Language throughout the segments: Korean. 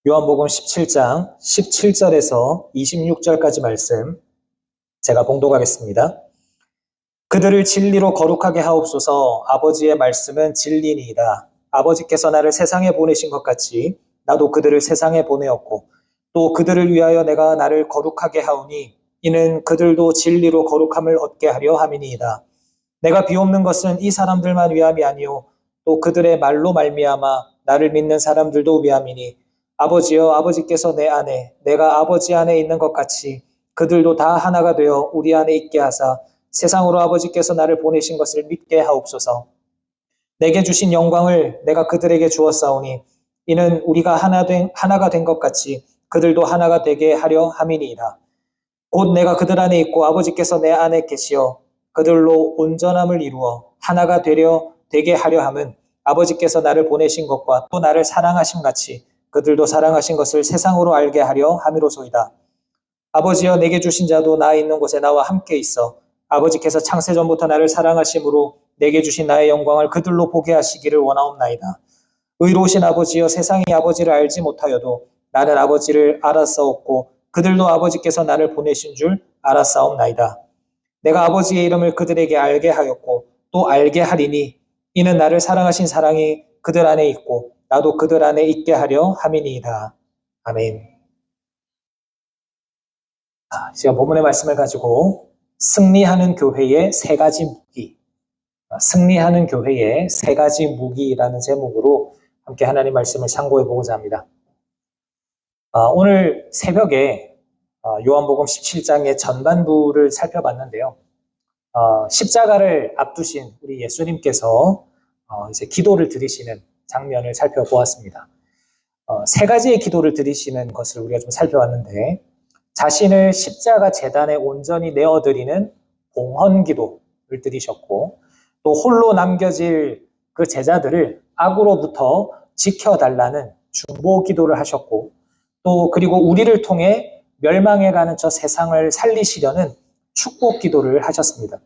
요한복음 17장 17절에서 26절까지 말씀 제가 봉독하겠습니다. 그들을 진리로 거룩하게 하옵소서. 아버지의 말씀은 진리니이다. 아버지께서 나를 세상에 보내신 것 같이 나도 그들을 세상에 보내었고 또 그들을 위하여 내가 나를 거룩하게 하오니 이는 그들도 진리로 거룩함을 얻게 하려 함이니이다. 내가 비옵는 것은 이 사람들만 위함이 아니요 또 그들의 말로 말미암아 나를 믿는 사람들도 위함이니 아버지여, 아버지께서 내 안에 내가 아버지 안에 있는 것 같이 그들도 다 하나가 되어 우리 안에 있게 하사 세상으로 아버지께서 나를 보내신 것을 믿게 하옵소서. 내게 주신 영광을 내가 그들에게 주었사오니 이는 우리가 하나가 된 것 같이 그들도 하나가 되게 하려 함이니이다. 곧 내가 그들 안에 있고 아버지께서 내 안에 계시어 그들로 온전함을 이루어 하나가 되게 하려 함은 아버지께서 나를 보내신 것과 또 나를 사랑하심 같이 그들도 사랑하신 것을 세상으로 알게 하려 함이로소이다. 아버지여, 내게 주신 자도 나 있는 곳에 나와 함께 있어 아버지께서 창세전부터 나를 사랑하심으로 내게 주신 나의 영광을 그들로 보게 하시기를 원하옵나이다. 의로우신 아버지여, 세상이 아버지를 알지 못하여도 나는 아버지를 알았사옵고 그들도 아버지께서 나를 보내신 줄 알았사옵나이다. 내가 아버지의 이름을 그들에게 알게 하였고 또 알게 하리니 이는 나를 사랑하신 사랑이 그들 안에 있고 나도 그들 안에 있게 하려 함이니이다. 아멘. 제가 본문의 말씀을 가지고 승리하는 교회의 세 가지 무기, 승리하는 교회의 세 가지 무기라는 제목으로 함께 하나님 말씀을 상고해 보고자 합니다. 오늘 새벽에 요한복음 17장의 전반부를 살펴봤는데요. 십자가를 앞두신 우리 예수님께서 이제 기도를 드리시는 장면을 살펴보았습니다. 세 가지의 기도를 드리시는 것을 우리가 좀 살펴봤는데, 자신을 십자가 제단에 온전히 내어드리는 봉헌 기도를 드리셨고, 또 홀로 남겨질 그 제자들을 악으로부터 지켜달라는 중보 기도를 하셨고, 또 그리고 우리를 통해 멸망해가는 저 세상을 살리시려는 축복 기도를 하셨습니다.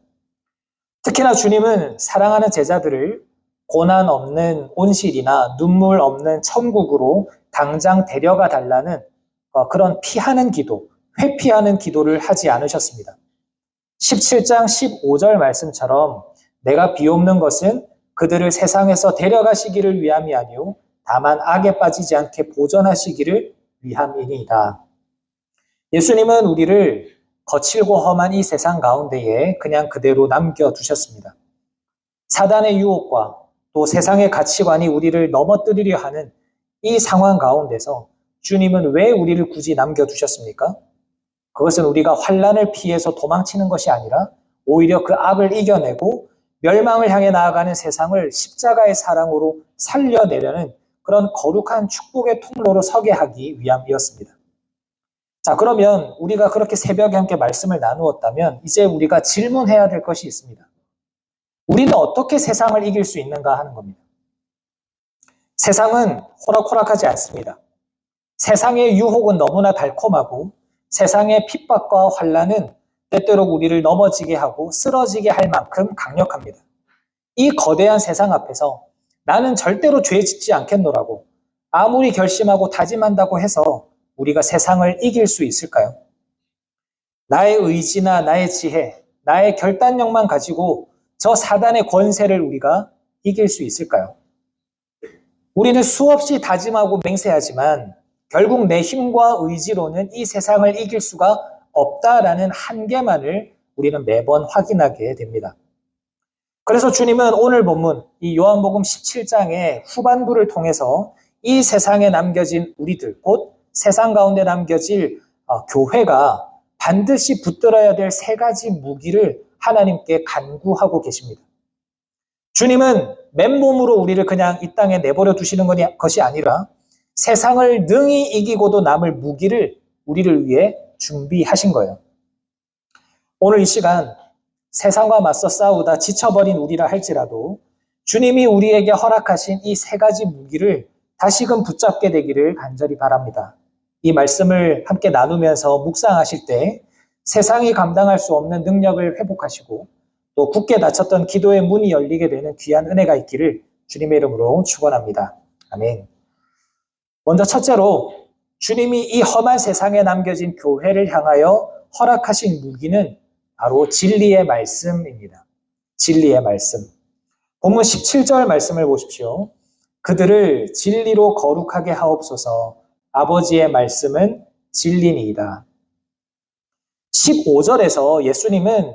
특히나 주님은 사랑하는 제자들을 고난 없는 온실이나 눈물 없는 천국으로 당장 데려가 달라는 그런 피하는 기도, 회피하는 기도를 하지 않으셨습니다. 17장 15절 말씀처럼 내가 비옵는 것은 그들을 세상에서 데려가시기를 위함이 아니요 다만 악에 빠지지 않게 보존하시기를 위함이니이다. 예수님은 우리를 거칠고 험한 이 세상 가운데에 그냥 그대로 남겨두셨습니다. 사단의 유혹과 또 세상의 가치관이 우리를 넘어뜨리려 하는 이 상황 가운데서 주님은 왜 우리를 굳이 남겨두셨습니까? 그것은 우리가 환난을 피해서 도망치는 것이 아니라 오히려 그 악을 이겨내고 멸망을 향해 나아가는 세상을 십자가의 사랑으로 살려내려는 그런 거룩한 축복의 통로로 서게 하기 위함이었습니다. 자, 그러면 우리가 그렇게 새벽에 함께 말씀을 나누었다면 이제 우리가 질문해야 될 것이 있습니다. 우리는 어떻게 세상을 이길 수 있는가 하는 겁니다. 세상은 호락호락하지 않습니다. 세상의 유혹은 너무나 달콤하고 세상의 핍박과 환난은 때때로 우리를 넘어지게 하고 쓰러지게 할 만큼 강력합니다. 이 거대한 세상 앞에서 나는 절대로 죄 짓지 않겠노라고 아무리 결심하고 다짐한다고 해서 우리가 세상을 이길 수 있을까요? 나의 의지나 나의 지혜, 나의 결단력만 가지고 저 사단의 권세를 우리가 이길 수 있을까요? 우리는 수없이 다짐하고 맹세하지만 결국 내 힘과 의지로는 이 세상을 이길 수가 없다라는 한계만을 우리는 매번 확인하게 됩니다. 그래서 주님은 오늘 본문 이 요한복음 17장의 후반부를 통해서 이 세상에 남겨진 우리들, 곧 세상 가운데 남겨질 교회가 반드시 붙들어야 될 세 가지 무기를 하나님께 간구하고 계십니다. 주님은 맨몸으로 우리를 그냥 이 땅에 내버려 두시는 것이 아니라 세상을 능히 이기고도 남을 무기를 우리를 위해 준비하신 거예요. 오늘 이 시간 세상과 맞서 싸우다 지쳐버린 우리라 할지라도 주님이 우리에게 허락하신 이 세 가지 무기를 다시금 붙잡게 되기를 간절히 바랍니다. 이 말씀을 함께 나누면서 묵상하실 때 세상이 감당할 수 없는 능력을 회복하시고 또 굳게 닫혔던 기도의 문이 열리게 되는 귀한 은혜가 있기를 주님의 이름으로 축원합니다. 아멘. 먼저 첫째로 주님이 이 험한 세상에 남겨진 교회를 향하여 허락하신 무기는 바로 진리의 말씀입니다. 진리의 말씀. 본문 17절 말씀을 보십시오. 그들을 진리로 거룩하게 하옵소서. 아버지의 말씀은 진리니이다. 15절에서 예수님은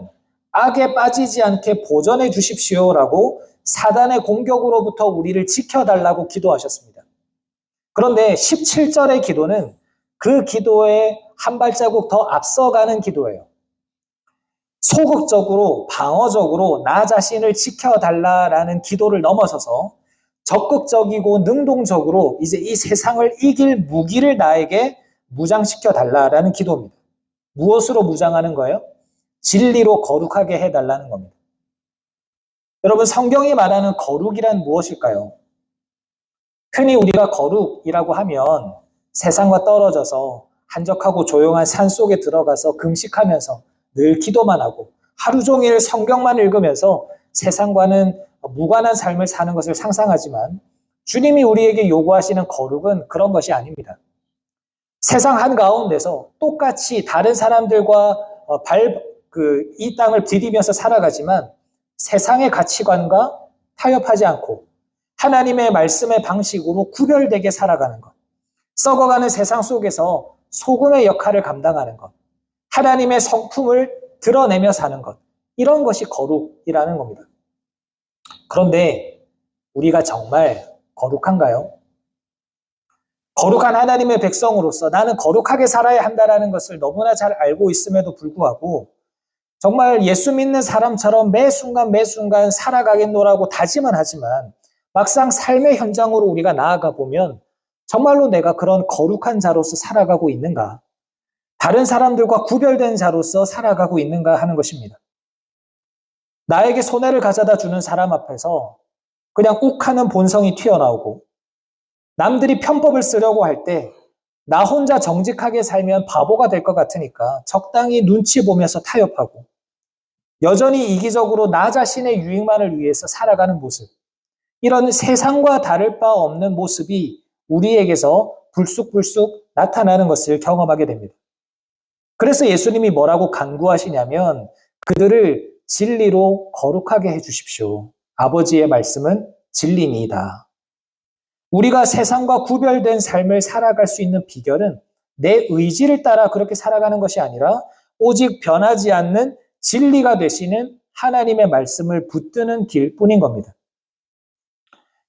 악에 빠지지 않게 보전해 주십시오라고 사단의 공격으로부터 우리를 지켜달라고 기도하셨습니다. 그런데 17절의 기도는 그 기도에 한 발자국 더 앞서가는 기도예요. 소극적으로, 방어적으로 나 자신을 지켜달라라는 기도를 넘어서서 적극적이고 능동적으로 이제 이 세상을 이길 무기를 나에게 무장시켜달라라는 기도입니다. 무엇으로 무장하는 거예요? 진리로 거룩하게 해달라는 겁니다. 여러분, 성경이 말하는 거룩이란 무엇일까요? 흔히 우리가 거룩이라고 하면 세상과 떨어져서 한적하고 조용한 산 속에 들어가서 금식하면서 늘 기도만 하고 하루 종일 성경만 읽으면서 세상과는 무관한 삶을 사는 것을 상상하지만 주님이 우리에게 요구하시는 거룩은 그런 것이 아닙니다. 세상 한가운데서 똑같이 다른 사람들과 이 땅을 디디면서 살아가지만 세상의 가치관과 타협하지 않고 하나님의 말씀의 방식으로 구별되게 살아가는 것. 썩어가는 세상 속에서 소금의 역할을 감당하는 것. 하나님의 성품을 드러내며 사는 것. 이런 것이 거룩이라는 겁니다. 그런데 우리가 정말 거룩한가요? 거룩한 하나님의 백성으로서 나는 거룩하게 살아야 한다는 것을 너무나 잘 알고 있음에도 불구하고 정말 예수 믿는 사람처럼 매 순간 살아가겠노라고 다짐은 하지만 막상 삶의 현장으로 우리가 나아가 보면 정말로 내가 그런 거룩한 자로서 살아가고 있는가? 다른 사람들과 구별된 자로서 살아가고 있는가 하는 것입니다. 나에게 손해를 가져다 주는 사람 앞에서 그냥 욱하는 본성이 튀어나오고 남들이 편법을 쓰려고 할 때 나 혼자 정직하게 살면 바보가 될 것 같으니까 적당히 눈치 보면서 타협하고 여전히 이기적으로 나 자신의 유익만을 위해서 살아가는 모습. 이런 세상과 다를 바 없는 모습이 우리에게서 불쑥불쑥 나타나는 것을 경험하게 됩니다. 그래서 예수님이 뭐라고 간구하시냐면 그들을 진리로 거룩하게 해주십시오. 아버지의 말씀은 진리니이다. 우리가 세상과 구별된 삶을 살아갈 수 있는 비결은 내 의지를 따라 그렇게 살아가는 것이 아니라 오직 변하지 않는 진리가 되시는 하나님의 말씀을 붙드는 길뿐인 겁니다.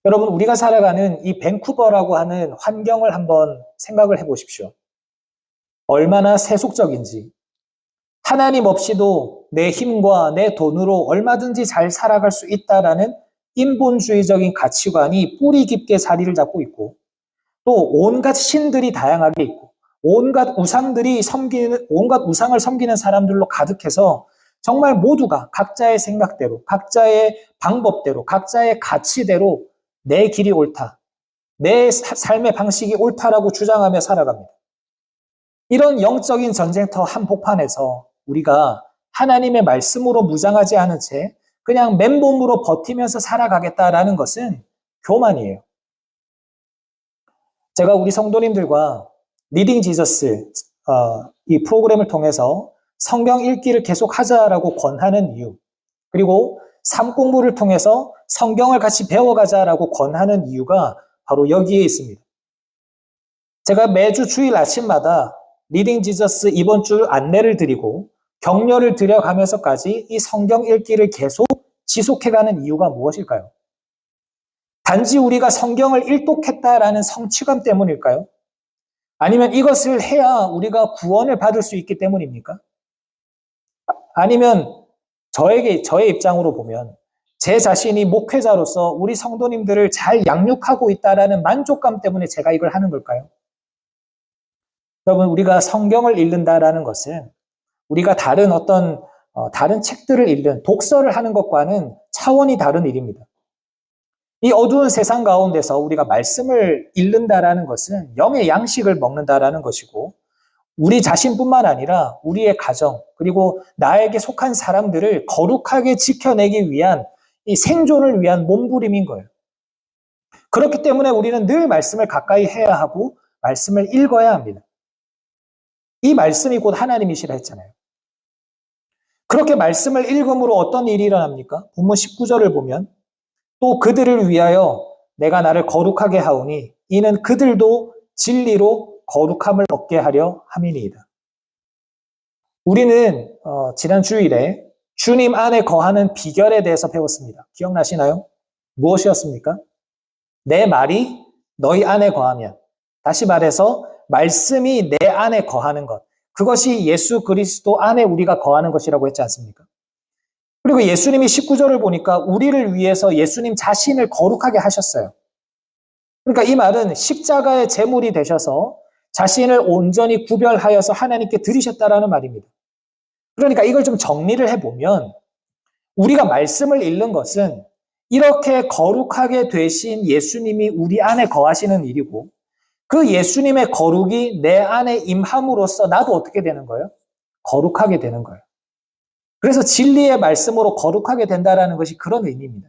여러분, 우리가 살아가는 이 밴쿠버라고 하는 환경을 한번 생각을 해보십시오. 얼마나 세속적인지, 하나님 없이도 내 힘과 내 돈으로 얼마든지 잘 살아갈 수 있다라는 인본주의적인 가치관이 뿌리 깊게 자리를 잡고 있고 또 온갖 신들이 다양하게 있고 온갖 우상을 섬기는 사람들로 가득해서 정말 모두가 각자의 생각대로, 각자의 방법대로, 각자의 가치대로 내 길이 옳다, 내 삶의 방식이 옳다라고 주장하며 살아갑니다. 이런 영적인 전쟁터 한복판에서 우리가 하나님의 말씀으로 무장하지 않은 채 그냥 맨몸으로 버티면서 살아가겠다라는 것은 교만이에요. 제가 우리 성도님들과 리딩 지저스 이 프로그램을 통해서 성경 읽기를 계속 하자라고 권하는 이유, 그리고 삶 공부를 통해서 성경을 같이 배워가자라고 권하는 이유가 바로 여기에 있습니다. 제가 매주 주일 아침마다 리딩 지저스 이번 주 안내를 드리고 격려를 드려가면서까지 이 성경 읽기를 계속 지속해가는 이유가 무엇일까요? 단지 우리가 성경을 일독했다라는 성취감 때문일까요? 아니면 이것을 해야 우리가 구원을 받을 수 있기 때문입니까? 아니면 저의 입장으로 보면 제 자신이 목회자로서 우리 성도님들을 잘 양육하고 있다라는 만족감 때문에 제가 이걸 하는 걸까요? 여러분, 우리가 성경을 읽는다라는 것은 우리가 다른 다른 책들을 읽는 독서를 하는 것과는 차원이 다른 일입니다. 이 어두운 세상 가운데서 우리가 말씀을 읽는다라는 것은 영의 양식을 먹는다라는 것이고 우리 자신뿐만 아니라 우리의 가정 그리고 나에게 속한 사람들을 거룩하게 지켜내기 위한 이 생존을 위한 몸부림인 거예요. 그렇기 때문에 우리는 늘 말씀을 가까이 해야 하고 말씀을 읽어야 합니다. 이 말씀이 곧 하나님이시라 했잖아요. 그렇게 말씀을 읽음으로 어떤 일이 일어납니까? 본문 19절을 보면 또 그들을 위하여 내가 나를 거룩하게 하오니 이는 그들도 진리로 거룩함을 얻게 하려 함이니이다. 우리는 지난 주일에 주님 안에 거하는 비결에 대해서 배웠습니다. 기억나시나요? 무엇이었습니까? 내 말이 너희 안에 거하면, 다시 말해서 말씀이 내 안에 거하는 것, 그것이 예수 그리스도 안에 우리가 거하는 것이라고 했지 않습니까? 그리고 예수님이 19절을 보니까 우리를 위해서 예수님 자신을 거룩하게 하셨어요. 그러니까 이 말은 십자가의 제물이 되셔서 자신을 온전히 구별하여서 하나님께 드리셨다라는 말입니다. 그러니까 이걸 좀 정리를 해보면 우리가 말씀을 읽는 것은 이렇게 거룩하게 되신 예수님이 우리 안에 거하시는 일이고 그 예수님의 거룩이 내 안에 임함으로써 나도 어떻게 되는 거예요? 거룩하게 되는 거예요. 그래서 진리의 말씀으로 거룩하게 된다는 것이 그런 의미입니다.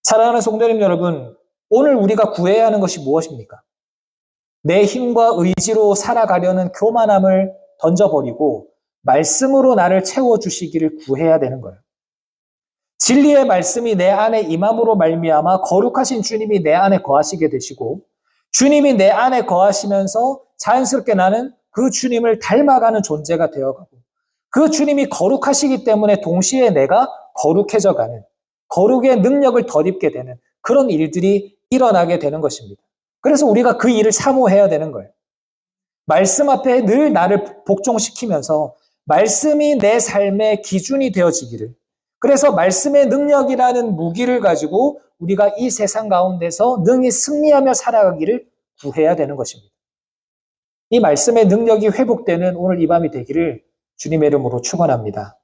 사랑하는 성도님 여러분, 오늘 우리가 구해야 하는 것이 무엇입니까? 내 힘과 의지로 살아가려는 교만함을 던져버리고 말씀으로 나를 채워주시기를 구해야 되는 거예요. 진리의 말씀이 내 안에 임함으로 말미암아 거룩하신 주님이 내 안에 거하시게 되시고 주님이 내 안에 거하시면서 자연스럽게 나는 그 주님을 닮아가는 존재가 되어가고 그 주님이 거룩하시기 때문에 동시에 내가 거룩해져가는 거룩의 능력을 덧입게 되는 그런 일들이 일어나게 되는 것입니다. 그래서 우리가 그 일을 사모해야 되는 거예요. 말씀 앞에 늘 나를 복종시키면서 말씀이 내 삶의 기준이 되어지기를, 그래서 말씀의 능력이라는 무기를 가지고 우리가 이 세상 가운데서 능히 승리하며 살아가기를 구해야 되는 것입니다. 이 말씀의 능력이 회복되는 오늘 이 밤이 되기를 주님의 이름으로 축원합니다.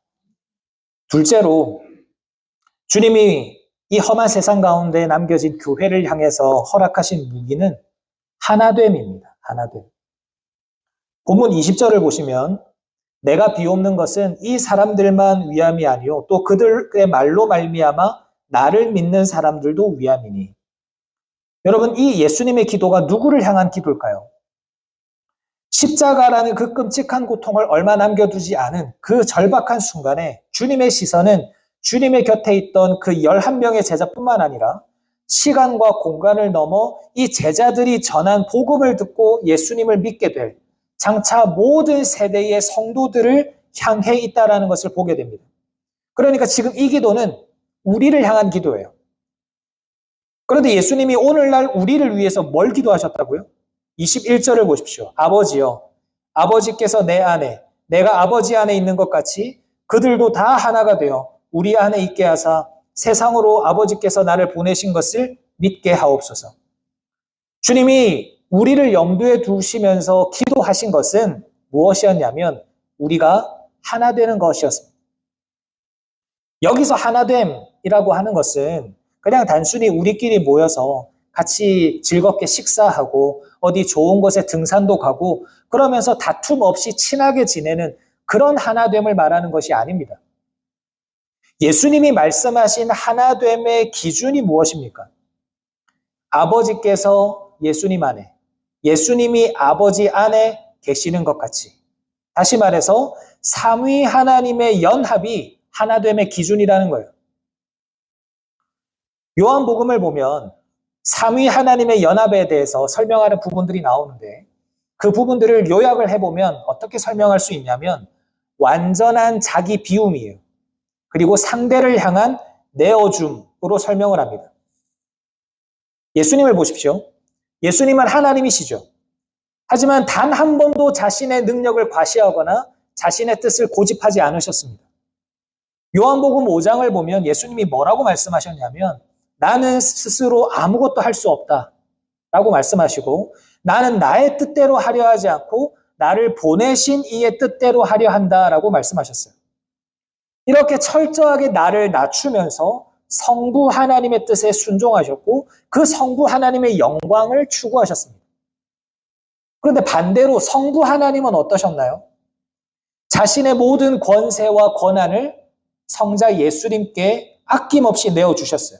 둘째로 주님이 이 험한 세상 가운데 남겨진 교회를 향해서 허락하신 무기는 하나됨입니다. 하나됨. 본문 20절을 보시면 내가 비옵는 것은 이 사람들만 위함이 아니요 또 그들의 말로 말미암아 나를 믿는 사람들도 위함이니. 여러분, 이 예수님의 기도가 누구를 향한 기도일까요? 십자가라는 그 끔찍한 고통을 얼마 남겨두지 않은 그 절박한 순간에 주님의 시선은 주님의 곁에 있던 그 11명의 제자뿐만 아니라 시간과 공간을 넘어 이 제자들이 전한 복음을 듣고 예수님을 믿게 될 장차 모든 세대의 성도들을 향해 있다는 것을 보게 됩니다. 그러니까 지금 이 기도는 우리를 향한 기도예요. 그런데 예수님이 오늘날 우리를 위해서 뭘 기도하셨다고요? 21절을 보십시오. 아버지여, 아버지께서 내 안에, 내가 아버지 안에 있는 것 같이 그들도 다 하나가 되어 우리 안에 있게 하사 세상으로 아버지께서 나를 보내신 것을 믿게 하옵소서. 주님이 우리를 염두에 두시면서 기도하신 것은 무엇이었냐면 우리가 하나 되는 것이었습니다. 여기서 하나됨이라고 하는 것은 그냥 단순히 우리끼리 모여서 같이 즐겁게 식사하고 어디 좋은 곳에 등산도 가고 그러면서 다툼 없이 친하게 지내는 그런 하나됨을 말하는 것이 아닙니다. 예수님이 말씀하신 하나됨의 기준이 무엇입니까? 아버지께서 예수님 안에, 예수님이 아버지 안에 계시는 것 같이. 다시 말해서 삼위 하나님의 연합이 하나됨의 기준이라는 거예요. 요한복음을 보면 삼위 하나님의 연합에 대해서 설명하는 부분들이 나오는데 그 부분들을 요약을 해보면 어떻게 설명할 수 있냐면 완전한 자기 비움이에요. 그리고 상대를 향한 내어줌으로 설명을 합니다. 예수님을 보십시오. 예수님은 하나님이시죠. 하지만 단 한 번도 자신의 능력을 과시하거나 자신의 뜻을 고집하지 않으셨습니다. 요한복음 5장을 보면 예수님이 뭐라고 말씀하셨냐면 나는 스스로 아무것도 할 수 없다 라고 말씀하시고 나는 나의 뜻대로 하려 하지 않고 나를 보내신 이의 뜻대로 하려 한다라고 말씀하셨어요. 이렇게 철저하게 나를 낮추면서 성부 하나님의 뜻에 순종하셨고 그 성부 하나님의 영광을 추구하셨습니다. 그런데 반대로 성부 하나님은 어떠셨나요? 자신의 모든 권세와 권한을 성자 예수님께 아낌없이 내어주셨어요.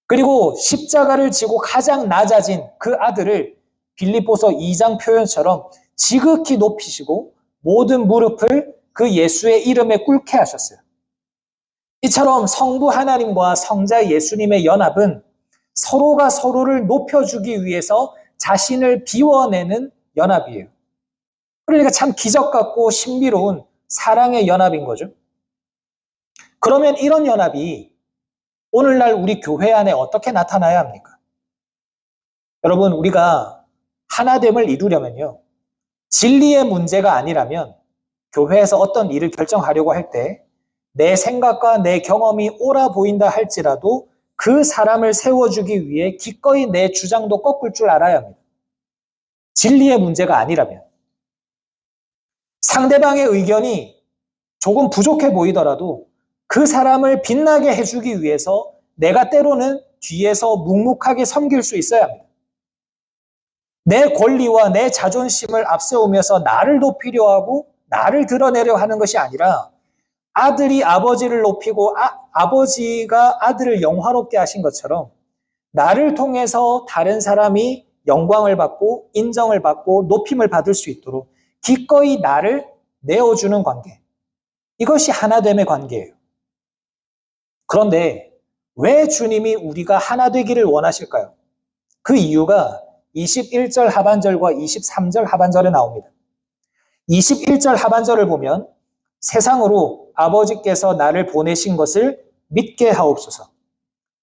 그리고 십자가를 지고 가장 낮아진 그 아들을 빌립보서 2장 표현처럼 지극히 높이시고 모든 무릎을 그 예수의 이름에 꿇게 하셨어요. 이처럼 성부 하나님과 성자 예수님의 연합은 서로가 서로를 높여주기 위해서 자신을 비워내는 연합이에요. 그러니까 참 기적 같고 신비로운 사랑의 연합인 거죠. 그러면 이런 연합이 오늘날 우리 교회 안에 어떻게 나타나야 합니까? 여러분, 우리가 하나됨을 이루려면요, 진리의 문제가 아니라면 교회에서 어떤 일을 결정하려고 할 때 내 생각과 내 경험이 옳아 보인다 할지라도 그 사람을 세워주기 위해 기꺼이 내 주장도 꺾을 줄 알아야 합니다. 진리의 문제가 아니라면. 상대방의 의견이 조금 부족해 보이더라도 그 사람을 빛나게 해주기 위해서 내가 때로는 뒤에서 묵묵하게 섬길 수 있어야 합니다. 내 권리와 내 자존심을 앞세우면서 나를 높이려 하고 나를 드러내려 하는 것이 아니라 아들이 아버지를 높이고 아버지가 아들을 영화롭게 하신 것처럼 나를 통해서 다른 사람이 영광을 받고 인정을 받고 높임을 받을 수 있도록 기꺼이 나를 내어주는 관계. 이것이 하나됨의 관계예요. 그런데 왜 주님이 우리가 하나 되기를 원하실까요? 그 이유가 21절 하반절과 23절 하반절에 나옵니다. 21절 하반절을 보면 세상으로 아버지께서 나를 보내신 것을 믿게 하옵소서.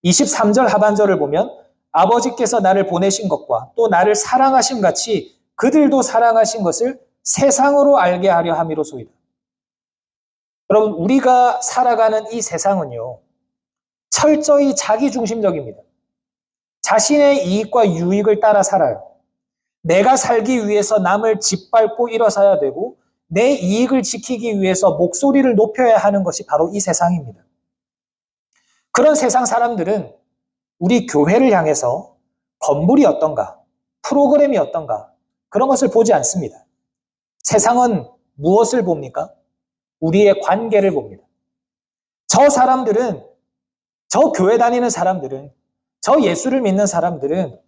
23절 하반절을 보면 아버지께서 나를 보내신 것과 또 나를 사랑하신 같이 그들도 사랑하신 것을 세상으로 알게 하려 함이로소이다. 여러분, 우리가 살아가는 이 세상은요, 철저히 자기중심적입니다. 자신의 이익과 유익을 따라 살아요. 내가 살기 위해서 남을 짓밟고 일어서야 되고 내 이익을 지키기 위해서 목소리를 높여야 하는 것이 바로 이 세상입니다. 그런 세상 사람들은 우리 교회를 향해서 건물이 어떤가, 프로그램이 어떤가, 그런 것을 보지 않습니다. 세상은 무엇을 봅니까? 우리의 관계를 봅니다. 저 사람들은, 저 교회 다니는 사람들은, 저 예수를 믿는 사람들은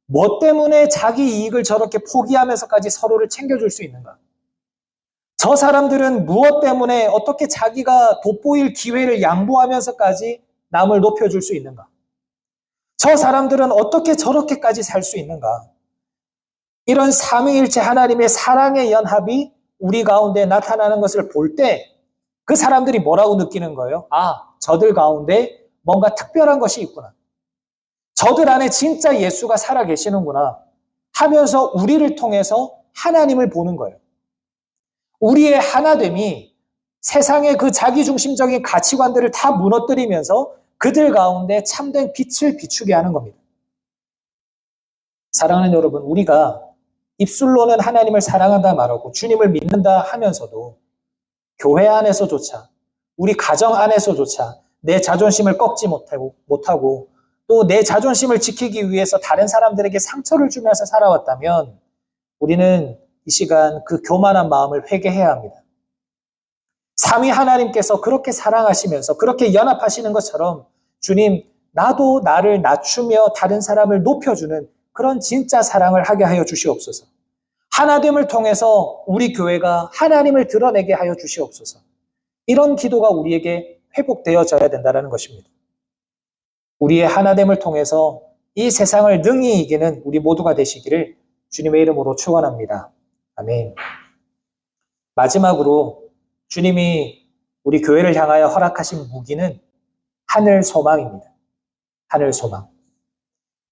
뭐 때문에 자기 이익을 저렇게 포기하면서까지 서로를 챙겨줄 수 있는가? 저 사람들은 무엇 때문에 어떻게 자기가 돋보일 기회를 양보하면서까지 남을 높여줄 수 있는가? 저 사람들은 어떻게 저렇게까지 살 수 있는가? 이런 삼위일체 하나님의 사랑의 연합이 우리 가운데 나타나는 것을 볼 때 그 사람들이 뭐라고 느끼는 거예요? 아, 저들 가운데 뭔가 특별한 것이 있구나. 저들 안에 진짜 예수가 살아계시는구나 하면서 우리를 통해서 하나님을 보는 거예요. 우리의 하나됨이 세상의 그 자기중심적인 가치관들을 다 무너뜨리면서 그들 가운데 참된 빛을 비추게 하는 겁니다. 사랑하는 여러분, 우리가 입술로는 하나님을 사랑한다 말하고 주님을 믿는다 하면서도 교회 안에서조차, 우리 가정 안에서조차 내 자존심을 꺾지 못하고 또 내 자존심을 지키기 위해서 다른 사람들에게 상처를 주면서 살아왔다면 우리는 이 시간 그 교만한 마음을 회개해야 합니다. 삼위 하나님께서 그렇게 사랑하시면서 그렇게 연합하시는 것처럼 주님, 나도 나를 낮추며 다른 사람을 높여주는 그런 진짜 사랑을 하게 하여 주시옵소서. 하나됨을 통해서 우리 교회가 하나님을 드러내게 하여 주시옵소서. 이런 기도가 우리에게 회복되어져야 된다는 것입니다. 우리의 하나됨을 통해서 이 세상을 능히 이기는 우리 모두가 되시기를 주님의 이름으로 축원합니다. 아멘. 마지막으로 주님이 우리 교회를 향하여 허락하신 무기는 하늘 소망입니다. 하늘 소망.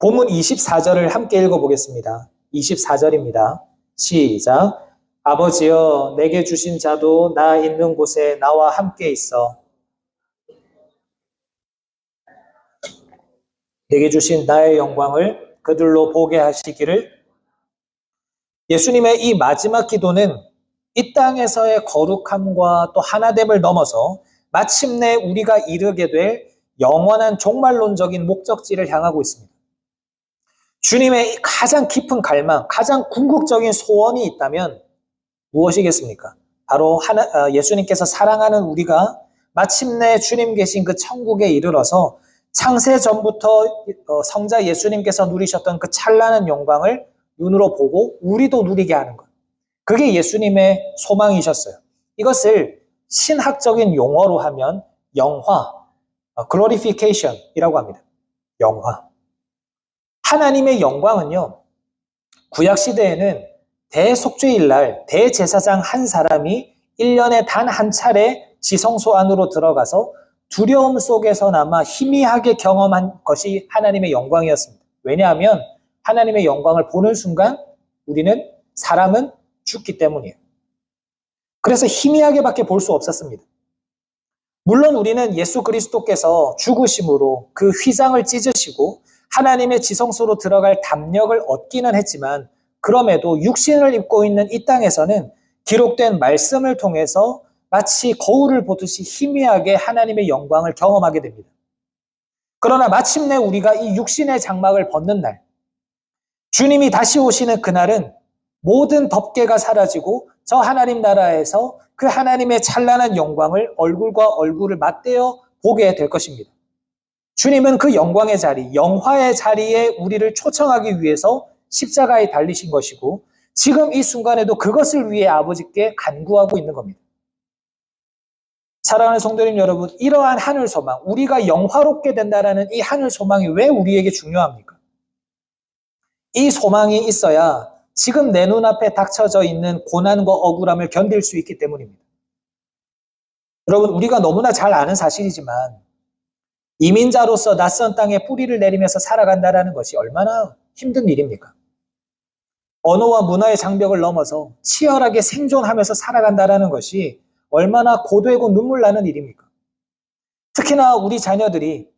본문 24절을 함께 읽어보겠습니다. 24절입니다. 시작. 아버지여, 내게 주신 자도 나 있는 곳에 나와 함께 있어 내게 주신 나의 영광을 그들로 보게 하시기를. 예수님의 이 마지막 기도는 이 땅에서의 거룩함과 또 하나됨을 넘어서 마침내 우리가 이르게 될 영원한 종말론적인 목적지를 향하고 있습니다. 주님의 가장 깊은 갈망, 가장 궁극적인 소원이 있다면 무엇이겠습니까? 바로 예수님께서 사랑하는 우리가 마침내 주님 계신 그 천국에 이르러서 창세 전부터 성자 예수님께서 누리셨던 그 찬란한 영광을 눈으로 보고 우리도 누리게 하는 것. 그게 예수님의 소망이셨어요. 이것을 신학적인 용어로 하면 영화, glorification이라고 합니다. 영화. 하나님의 영광은요, 구약시대에는 대속죄일날 대제사장 한 사람이 1년에 단 한 차례 지성소 안으로 들어가서 두려움 속에서나마 희미하게 경험한 것이 하나님의 영광이었습니다. 왜냐하면 하나님의 영광을 보는 순간 사람은 죽기 때문이에요. 그래서 희미하게밖에 볼 수 없었습니다. 물론 우리는 예수 그리스도께서 죽으심으로 그 휘장을 찢으시고 하나님의 지성소로 들어갈 담력을 얻기는 했지만 그럼에도 육신을 입고 있는 이 땅에서는 기록된 말씀을 통해서 마치 거울을 보듯이 희미하게 하나님의 영광을 경험하게 됩니다. 그러나 마침내 우리가 이 육신의 장막을 벗는 날, 주님이 다시 오시는 그날은 모든 덮개가 사라지고 저 하나님 나라에서 그 하나님의 찬란한 영광을 얼굴과 얼굴을 맞대어 보게 될 것입니다. 주님은 그 영광의 자리, 영화의 자리에 우리를 초청하기 위해서 십자가에 달리신 것이고 지금 이 순간에도 그것을 위해 아버지께 간구하고 있는 겁니다. 사랑하는 성도님 여러분, 이러한 하늘 소망, 우리가 영화롭게 된다라는 이 하늘 소망이 왜 우리에게 중요합니까? 이 소망이 있어야 지금 내 눈앞에 닥쳐져 있는 고난과 억울함을 견딜 수 있기 때문입니다. 여러분, 우리가 너무나 잘 아는 사실이지만 이민자로서 낯선 땅에 뿌리를 내리면서 살아간다는 것이 얼마나 힘든 일입니까? 언어와 문화의 장벽을 넘어서 치열하게 생존하면서 살아간다는 것이 얼마나 고되고 눈물 나는 일입니까? 특히나 우리 자녀들이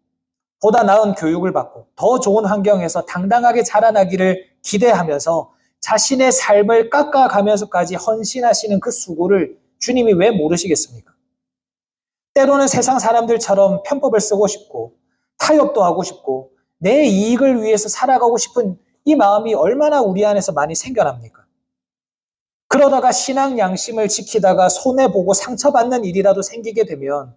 보다 나은 교육을 받고 더 좋은 환경에서 당당하게 자라나기를 기대하면서 자신의 삶을 깎아가면서까지 헌신하시는 그 수고를 주님이 왜 모르시겠습니까? 때로는 세상 사람들처럼 편법을 쓰고 싶고 타협도 하고 싶고 내 이익을 위해서 살아가고 싶은 이 마음이 얼마나 우리 안에서 많이 생겨납니까? 그러다가 신앙 양심을 지키다가 손해보고 상처받는 일이라도 생기게 되면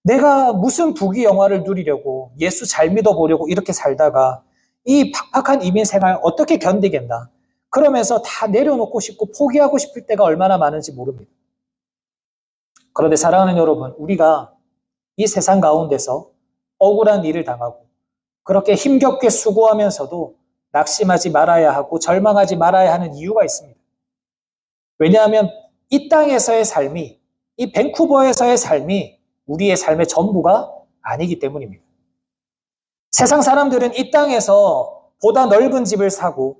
내가 무슨 부귀영화를 누리려고 예수 잘 믿어보려고 이렇게 살다가 이 팍팍한 이민 생활 어떻게 견디겠나? 그러면서 다 내려놓고 싶고 포기하고 싶을 때가 얼마나 많은지 모릅니다. 그런데 사랑하는 여러분, 우리가 이 세상 가운데서 억울한 일을 당하고 그렇게 힘겹게 수고하면서도 낙심하지 말아야 하고 절망하지 말아야 하는 이유가 있습니다. 왜냐하면 이 땅에서의 삶이, 이 밴쿠버에서의 삶이 우리의 삶의 전부가 아니기 때문입니다. 세상 사람들은 이 땅에서 보다 넓은 집을 사고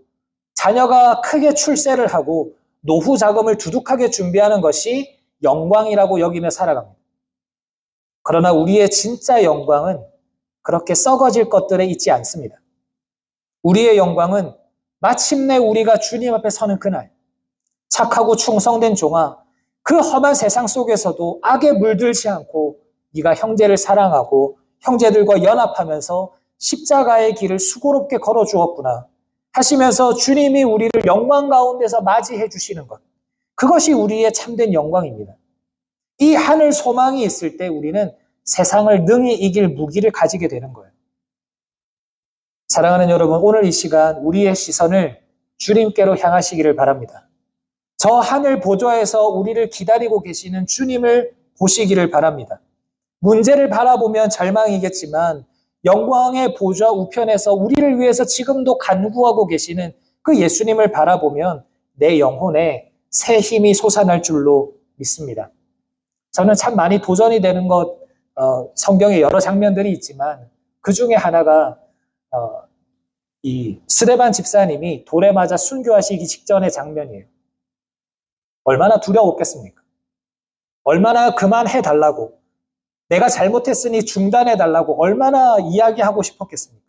자녀가 크게 출세를 하고 노후 자금을 두둑하게 준비하는 것이 영광이라고 여기며 살아갑니다. 그러나 우리의 진짜 영광은 그렇게 썩어질 것들에 있지 않습니다. 우리의 영광은 마침내 우리가 주님 앞에 서는 그날, 착하고 충성된 종아, 그 험한 세상 속에서도 악에 물들지 않고 네가 형제를 사랑하고 형제들과 연합하면서 십자가의 길을 수고롭게 걸어주었구나 하시면서 주님이 우리를 영광 가운데서 맞이해 주시는 것, 그것이 우리의 참된 영광입니다. 이 하늘 소망이 있을 때 우리는 세상을 능히 이길 무기를 가지게 되는 거예요. 사랑하는 여러분, 오늘 이 시간 우리의 시선을 주님께로 향하시기를 바랍니다. 저 하늘 보좌에서 우리를 기다리고 계시는 주님을 보시기를 바랍니다. 문제를 바라보면 절망이겠지만 영광의 보좌 우편에서 우리를 위해서 지금도 간구하고 계시는 그 예수님을 바라보면 내 영혼에 새 힘이 솟아날 줄로 믿습니다. 저는 참 많이 도전이 되는 성경에 여러 장면들이 있지만 그 중에 하나가 이 스데반 집사님이 돌에 맞아 순교하시기 직전의 장면이에요. 얼마나 두려웠겠습니까? 얼마나 그만해달라고, 내가 잘못했으니 중단해달라고 얼마나 이야기하고 싶었겠습니까?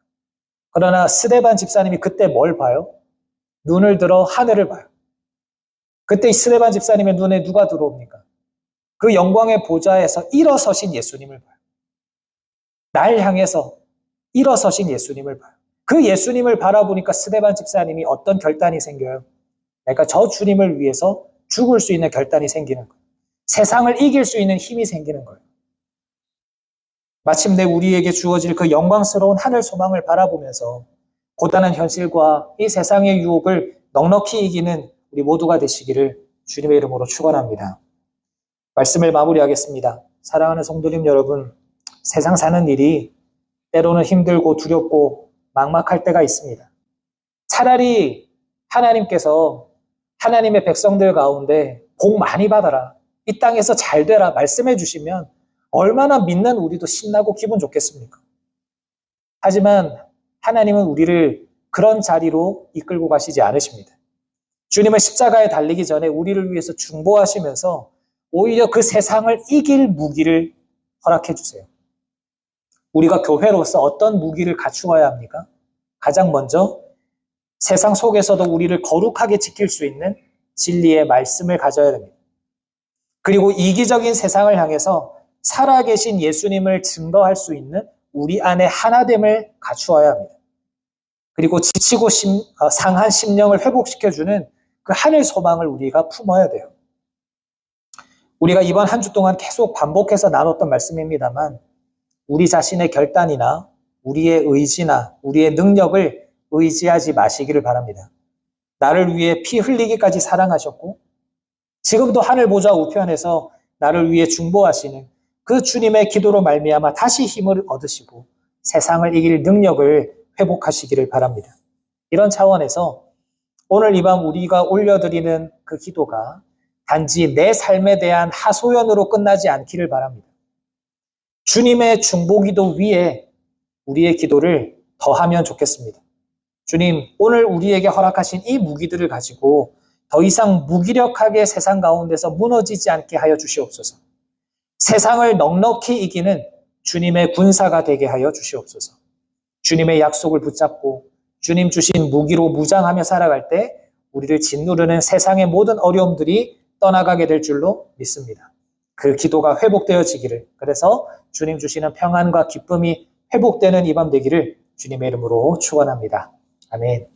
그러나 스데반 집사님이 그때 뭘 봐요? 눈을 들어 하늘을 봐요. 그때 스데반 집사님의 눈에 누가 들어옵니까? 그 영광의 보좌에서 일어서신 예수님을 봐요. 날 향해서 일어서신 예수님을 봐요. 그 예수님을 바라보니까 스데반 집사님이 어떤 결단이 생겨요? 그러니까 저 주님을 위해서 죽을 수 있는 결단이 생기는 거예요. 세상을 이길 수 있는 힘이 생기는 거예요. 마침내 우리에게 주어질 그 영광스러운 하늘 소망을 바라보면서 고단한 현실과 이 세상의 유혹을 넉넉히 이기는 우리 모두가 되시기를 주님의 이름으로 축원합니다. 말씀을 마무리하겠습니다. 사랑하는 성도님 여러분, 세상 사는 일이 때로는 힘들고 두렵고 막막할 때가 있습니다. 차라리 하나님께서 하나님의 백성들 가운데 복 많이 받아라, 이 땅에서 잘 되라 말씀해 주시면 얼마나 믿는 우리도 신나고 기분 좋겠습니까? 하지만 하나님은 우리를 그런 자리로 이끌고 가시지 않으십니다. 주님은 십자가에 달리기 전에 우리를 위해서 중보하시면서 오히려 그 세상을 이길 무기를 허락해 주세요. 우리가 교회로서 어떤 무기를 갖추어야 합니까? 가장 먼저 세상 속에서도 우리를 거룩하게 지킬 수 있는 진리의 말씀을 가져야 됩니다. 그리고 이기적인 세상을 향해서 살아계신 예수님을 증거할 수 있는 우리 안에 하나됨을 갖추어야 합니다. 그리고 지치고 상한 심령을 회복시켜주는 그 하늘 소망을 우리가 품어야 돼요. 우리가 이번 한 주 동안 계속 반복해서 나눴던 말씀입니다만 우리 자신의 결단이나 우리의 의지나 우리의 능력을 의지하지 마시기를 바랍니다. 나를 위해 피 흘리기까지 사랑하셨고 지금도 하늘 보좌 우편에서 나를 위해 중보하시는 그 주님의 기도로 말미암아 다시 힘을 얻으시고 세상을 이길 능력을 회복하시기를 바랍니다. 이런 차원에서 오늘 이 밤 우리가 올려드리는 그 기도가 단지 내 삶에 대한 하소연으로 끝나지 않기를 바랍니다. 주님의 중보기도 위에 우리의 기도를 더하면 좋겠습니다. 주님, 오늘 우리에게 허락하신 이 무기들을 가지고 더 이상 무기력하게 세상 가운데서 무너지지 않게 하여 주시옵소서. 세상을 넉넉히 이기는 주님의 군사가 되게 하여 주시옵소서. 주님의 약속을 붙잡고 주님 주신 무기로 무장하며 살아갈 때 우리를 짓누르는 세상의 모든 어려움들이 떠나가게 될 줄로 믿습니다. 그 기도가 회복되어지기를, 그래서 주님 주시는 평안과 기쁨이 회복되는 이 밤 되기를 주님의 이름으로 축원합니다. 아멘.